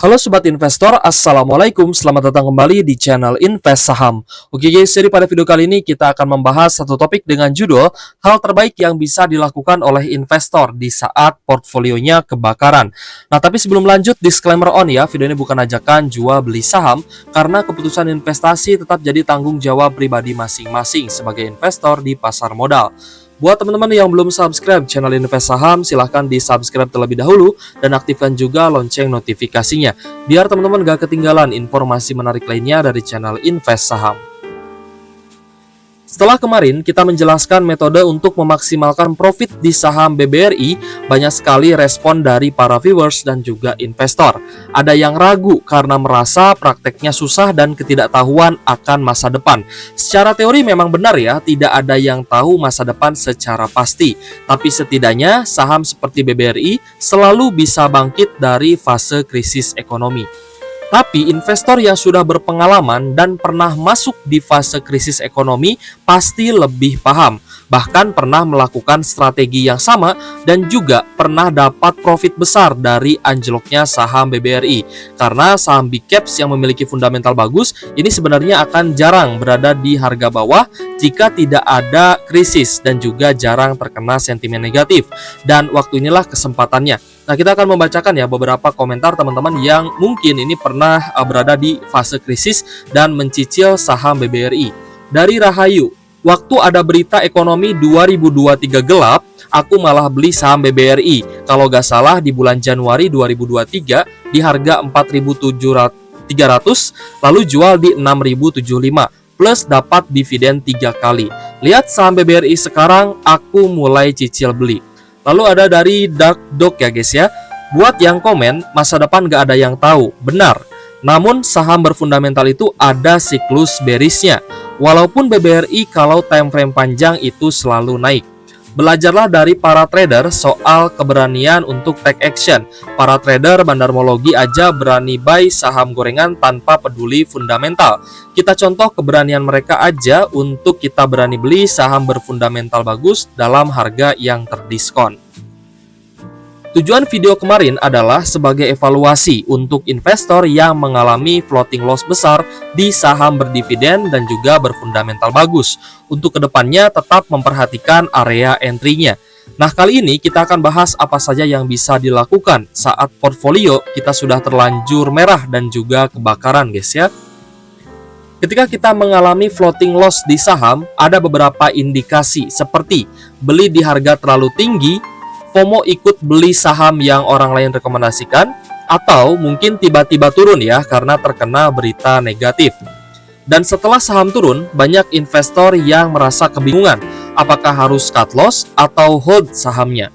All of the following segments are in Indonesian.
Halo Sobat Investor, Assalamualaikum, selamat datang kembali di channel Invest Saham. Oke guys, jadi pada video kali ini kita akan membahas satu topik dengan judul hal terbaik yang bisa dilakukan oleh investor di saat portfolionya kebakaran. Nah tapi sebelum lanjut, disclaimer on ya, video ini bukan ajakan jual beli saham, karena keputusan investasi tetap jadi tanggung jawab pribadi masing-masing sebagai investor di pasar modal. Buat teman-teman yang belum subscribe channel Invest Saham, silahkan di-subscribe terlebih dahulu dan aktifkan juga lonceng notifikasinya, biar teman-teman gak ketinggalan informasi menarik lainnya dari channel Invest Saham. Setelah kemarin kita menjelaskan metode untuk memaksimalkan profit di saham BBRI, banyak sekali respon dari para viewers dan juga investor. Ada yang ragu karena merasa prakteknya susah dan ketidaktahuan akan masa depan. Secara teori memang benar ya, tidak ada yang tahu masa depan secara pasti. Tapi setidaknya saham seperti BBRI selalu bisa bangkit dari fase krisis ekonomi. Tapi investor yang sudah berpengalaman dan pernah masuk di fase krisis ekonomi pasti lebih paham, bahkan pernah melakukan strategi yang sama dan juga pernah dapat profit besar dari anjloknya saham BBRI. Karena saham big caps yang memiliki fundamental bagus ini sebenarnya akan jarang berada di harga bawah jika tidak ada krisis dan juga jarang terkena sentimen negatif. Dan waktu inilah kesempatannya. Nah, kita akan membacakan ya beberapa komentar teman-teman yang mungkin ini pernah berada di fase krisis dan mencicil saham BBRI. Dari Rahayu, waktu ada berita ekonomi 2023 gelap, aku malah beli saham BBRI. Kalau gak salah di bulan Januari 2023 di harga 4.300, lalu jual di 6.075 plus dapat dividen 3 kali. Lihat saham BBRI sekarang, aku mulai cicil beli. Lalu ada dari Dark Dog ya guys ya. Buat yang komen, masa depan gak ada yang tahu. Benar. Namun saham berfundamental itu ada siklus bearisnya. Walaupun BBRI kalau time frame panjang itu selalu naik. Belajarlah dari para trader soal keberanian untuk take action. Para trader bandarmologi aja berani buy saham gorengan tanpa peduli fundamental. Kita contoh keberanian mereka aja untuk kita berani beli saham berfundamental bagus dalam harga yang terdiskon. Tujuan video kemarin adalah sebagai evaluasi untuk investor yang mengalami floating loss besar di saham berdividen dan juga berfundamental bagus. Untuk kedepannya tetap memperhatikan area entry-nya. Nah, kali ini kita akan bahas apa saja yang bisa dilakukan saat portfolio kita sudah terlanjur merah dan juga kebakaran guys ya. Ketika kita mengalami floating loss di saham, ada beberapa indikasi seperti beli di harga terlalu tinggi, FOMO ikut beli saham yang orang lain rekomendasikan, atau mungkin tiba-tiba turun ya karena terkena berita negatif. Dan setelah saham turun, banyak investor yang merasa kebingungan apakah harus cut loss atau hold sahamnya.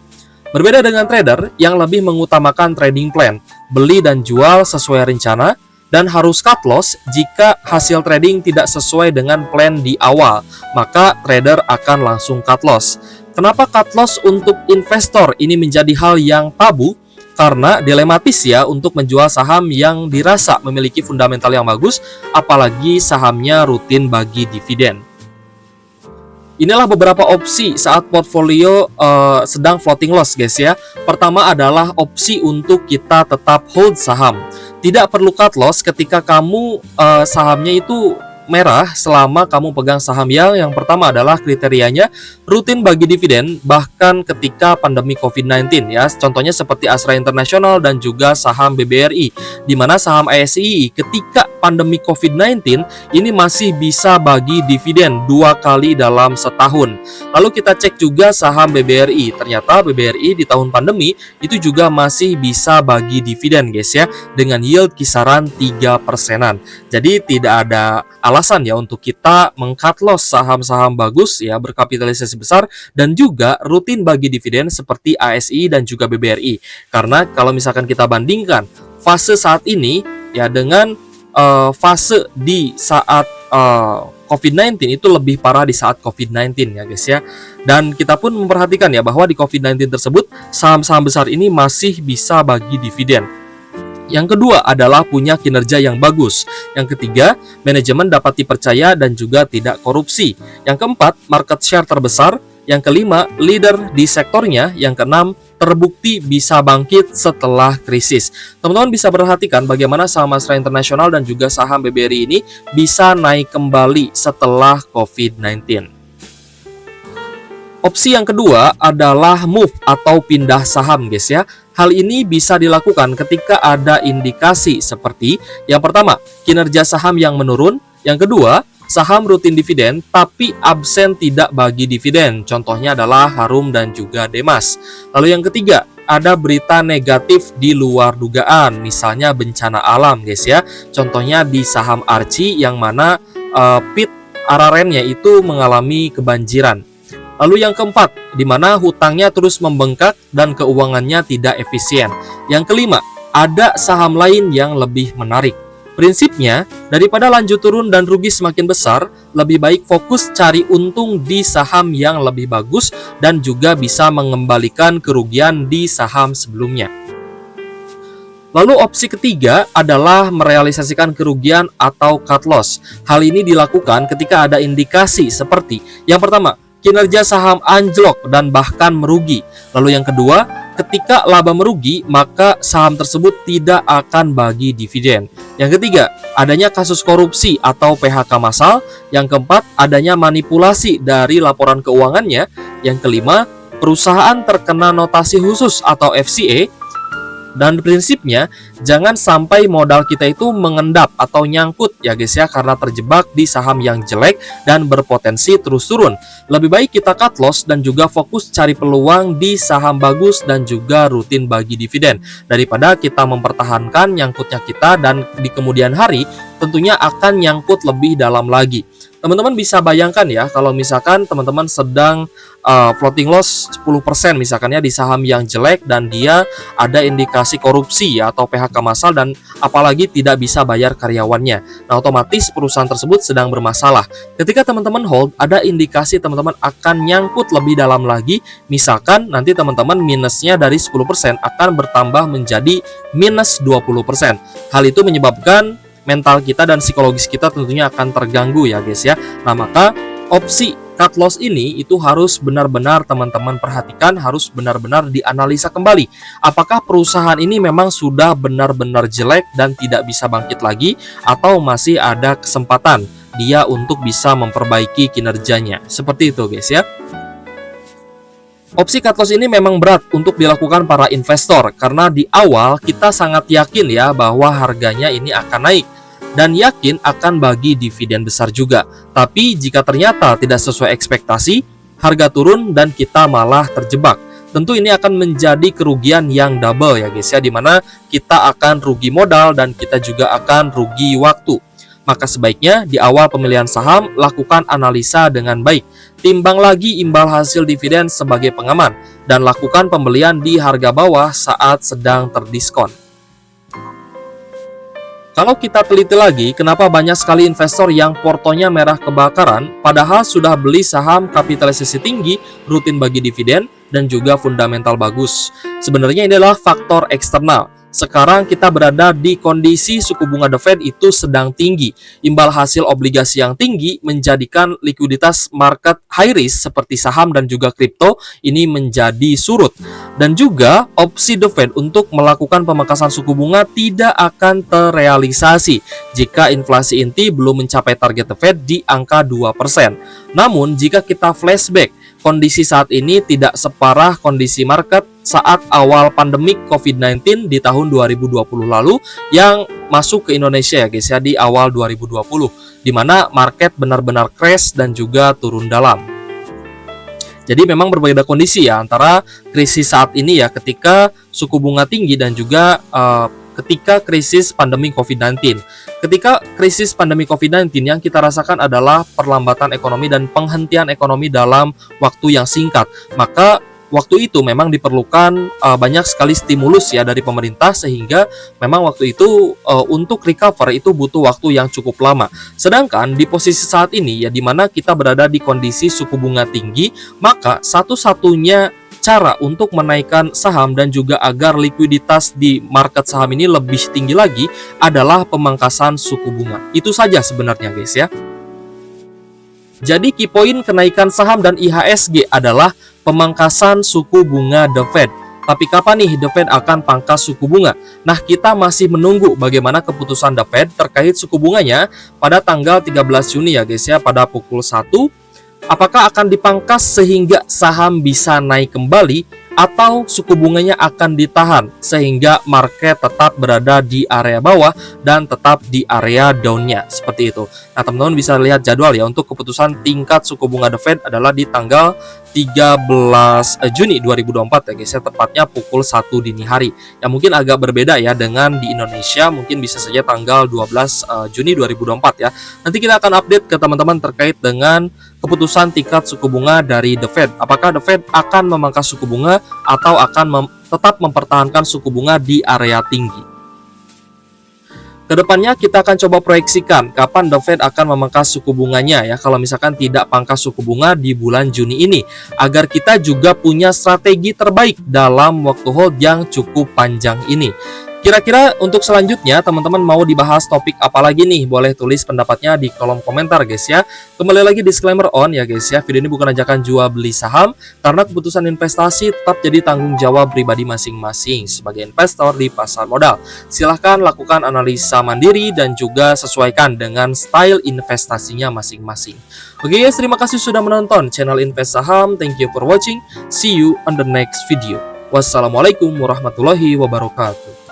Berbeda dengan trader yang lebih mengutamakan trading plan, beli dan jual sesuai rencana, dan harus cut loss jika hasil trading tidak sesuai dengan plan di awal, maka trader akan langsung cut loss. Kenapa cut loss untuk investor ini menjadi hal yang tabu? Karena dilematis ya untuk menjual saham yang dirasa memiliki fundamental yang bagus, apalagi sahamnya rutin bagi dividen. Inilah beberapa opsi saat portfolio sedang floating loss guys ya. Pertama adalah opsi untuk kita tetap hold saham. Tidak perlu cut loss ketika kamu sahamnya itu merah selama kamu pegang saham yang pertama adalah kriterianya rutin bagi dividen bahkan ketika pandemi COVID-19 ya. Contohnya seperti Astra International dan juga saham BBRI, di mana saham ASI ketika pandemi COVID-19 ini masih bisa bagi dividen 2 kali dalam setahun. Lalu kita cek juga saham BBRI, ternyata BBRI di tahun pandemi itu juga masih bisa bagi dividen guys ya, dengan yield kisaran 3%-an. Jadi tidak ada alasan ya untuk kita meng-cut loss saham-saham bagus ya berkapitalisasi besar dan juga rutin bagi dividen seperti ASI dan juga BBRI. Karena kalau misalkan kita bandingkan fase saat ini ya dengan fase di saat COVID-19 itu lebih parah di saat COVID-19 ya guys ya. Dan kita pun memperhatikan ya bahwa di COVID-19 tersebut saham-saham besar ini masih bisa bagi dividen. Yang kedua adalah punya kinerja yang bagus. Yang ketiga, manajemen dapat dipercaya dan juga tidak korupsi. Yang keempat, market share terbesar. Yang kelima, leader di sektornya. Yang keenam, terbukti bisa bangkit setelah krisis. Teman-teman bisa perhatikan bagaimana saham Astra International dan juga saham BBRI ini bisa naik kembali setelah COVID-19. Opsi yang kedua adalah move atau pindah saham, guys ya. Hal ini bisa dilakukan ketika ada indikasi seperti yang pertama, kinerja saham yang menurun. Yang kedua, saham rutin dividen tapi absen tidak bagi dividen. Contohnya adalah Harum dan juga Demas. Lalu yang ketiga, ada berita negatif di luar dugaan, misalnya bencana alam, guys ya. Contohnya di saham Archie yang mana pit Ararennya itu mengalami kebanjiran. Lalu yang keempat, di mana hutangnya terus membengkak dan keuangannya tidak efisien. Yang kelima, ada saham lain yang lebih menarik. Prinsipnya, daripada lanjut turun dan rugi semakin besar, lebih baik fokus cari untung di saham yang lebih bagus dan juga bisa mengembalikan kerugian di saham sebelumnya. Lalu opsi ketiga adalah merealisasikan kerugian atau cut loss. Hal ini dilakukan ketika ada indikasi seperti yang pertama, kinerja saham anjlok dan bahkan merugi. Lalu yang kedua, ketika laba merugi, maka saham tersebut tidak akan bagi dividen. Yang ketiga, adanya kasus korupsi atau PHK massal. Yang keempat, adanya manipulasi dari laporan keuangannya. Yang kelima, perusahaan terkena notasi khusus atau FCA. Dan prinsipnya, jangan sampai modal kita itu mengendap atau nyangkut ya guys ya, karena terjebak di saham yang jelek dan berpotensi terus turun. Lebih baik kita cut loss dan juga fokus cari peluang di saham bagus dan juga rutin bagi dividen, daripada kita mempertahankan nyangkutnya kita dan di kemudian hari tentunya akan nyangkut lebih dalam lagi. Teman-teman bisa bayangkan ya, kalau misalkan teman-teman sedang floating loss 10% misalkan ya di saham yang jelek dan dia ada indikasi korupsi ya, atau PHK massal dan apalagi tidak bisa bayar karyawannya. Nah, otomatis perusahaan tersebut sedang bermasalah. Ketika teman-teman hold, ada indikasi teman-teman akan nyangkut lebih dalam lagi. Misalkan nanti teman-teman minusnya dari 10% akan bertambah menjadi minus 20%. Hal itu menyebabkan mental kita dan psikologis kita tentunya akan terganggu ya guys ya. Nah, maka opsi cut loss ini itu harus benar-benar teman-teman perhatikan, harus benar-benar dianalisa kembali. Apakah perusahaan ini memang sudah benar-benar jelek dan tidak bisa bangkit lagi, atau masih ada kesempatan dia untuk bisa memperbaiki kinerjanya. Seperti itu guys ya. Opsi cut loss ini memang berat untuk dilakukan para investor karena di awal kita sangat yakin ya bahwa harganya ini akan naik dan yakin akan bagi dividen besar juga. Tapi jika ternyata tidak sesuai ekspektasi, harga turun dan kita malah terjebak. Tentu ini akan menjadi kerugian yang double ya guys ya, dimana kita akan rugi modal dan kita juga akan rugi waktu. Maka sebaiknya di awal pemilihan saham lakukan analisa dengan baik. Timbang lagi imbal hasil dividen sebagai pengaman dan lakukan pembelian di harga bawah saat sedang terdiskon. Kalau kita teliti lagi, kenapa banyak sekali investor yang portonya merah kebakaran padahal sudah beli saham kapitalisasi tinggi, rutin bagi dividen, dan juga fundamental bagus? Sebenarnya ini adalah faktor eksternal. Sekarang kita berada di kondisi suku bunga The Fed itu sedang tinggi. Imbal hasil obligasi yang tinggi menjadikan likuiditas market high risk seperti saham dan juga kripto ini menjadi surut. Dan juga opsi The Fed untuk melakukan pemangkasan suku bunga tidak akan terrealisasi jika inflasi inti belum mencapai target The Fed di angka 2%. Namun jika kita flashback, kondisi saat ini tidak separah kondisi market saat awal pandemik COVID-19 di tahun 2020 lalu yang masuk ke Indonesia ya guys ya, di awal 2020, di mana market benar-benar crash dan juga turun dalam. Jadi memang berbeda kondisi ya antara krisis saat ini ya, ketika suku bunga tinggi dan juga ketika krisis pandemi COVID-19. Ketika krisis pandemi COVID-19 yang kita rasakan adalah perlambatan ekonomi dan penghentian ekonomi dalam waktu yang singkat. Maka waktu itu memang diperlukan banyak sekali stimulus ya dari pemerintah, sehingga memang waktu itu untuk recover itu butuh waktu yang cukup lama. Sedangkan di posisi saat ini ya, di mana kita berada di kondisi suku bunga tinggi, maka satu-satunya cara untuk menaikkan saham dan juga agar likuiditas di market saham ini lebih tinggi lagi adalah pemangkasan suku bunga. Itu saja sebenarnya guys ya. Jadi key point kenaikan saham dan IHSG adalah pemangkasan suku bunga The Fed. Tapi kapan nih The Fed akan pangkas suku bunga? Nah, kita masih menunggu bagaimana keputusan The Fed terkait suku bunganya pada tanggal 13 Juni ya guys ya, pada pukul 1. Apakah akan dipangkas sehingga saham bisa naik kembali, atau suku bunganya akan ditahan sehingga market tetap berada di area bawah dan tetap di area down-nya, seperti itu. Nah, teman-teman bisa lihat jadwal ya, untuk keputusan tingkat suku bunga The Fed adalah di tanggal 13 Juni 2024 ya guys ya, tepatnya pukul 1 dini hari. Ya mungkin agak berbeda ya dengan di Indonesia, mungkin bisa saja tanggal 12 Juni 2024 ya. Nanti kita akan update ke teman-teman terkait dengan keputusan tingkat suku bunga dari The Fed. Apakah The Fed akan memangkas suku bunga atau akan tetap mempertahankan suku bunga di area tinggi? Kedepannya kita akan coba proyeksikan kapan The Fed akan memangkas suku bunganya ya, kalau misalkan tidak pangkas suku bunga di bulan Juni ini, agar kita juga punya strategi terbaik dalam waktu hold yang cukup panjang ini. Kira-kira untuk selanjutnya teman-teman mau dibahas topik apa lagi nih? Boleh tulis pendapatnya di kolom komentar guys ya. Kembali lagi disclaimer on ya guys ya, video ini bukan ajakan jual beli saham, karena keputusan investasi tetap jadi tanggung jawab pribadi masing-masing sebagai investor di pasar modal. Silahkan lakukan analisa mandiri dan juga sesuaikan dengan style investasinya masing-masing. Oke guys, terima kasih sudah menonton channel Invest Saham. Thank you for watching. See you on the next video. Wassalamualaikum warahmatullahi wabarakatuh.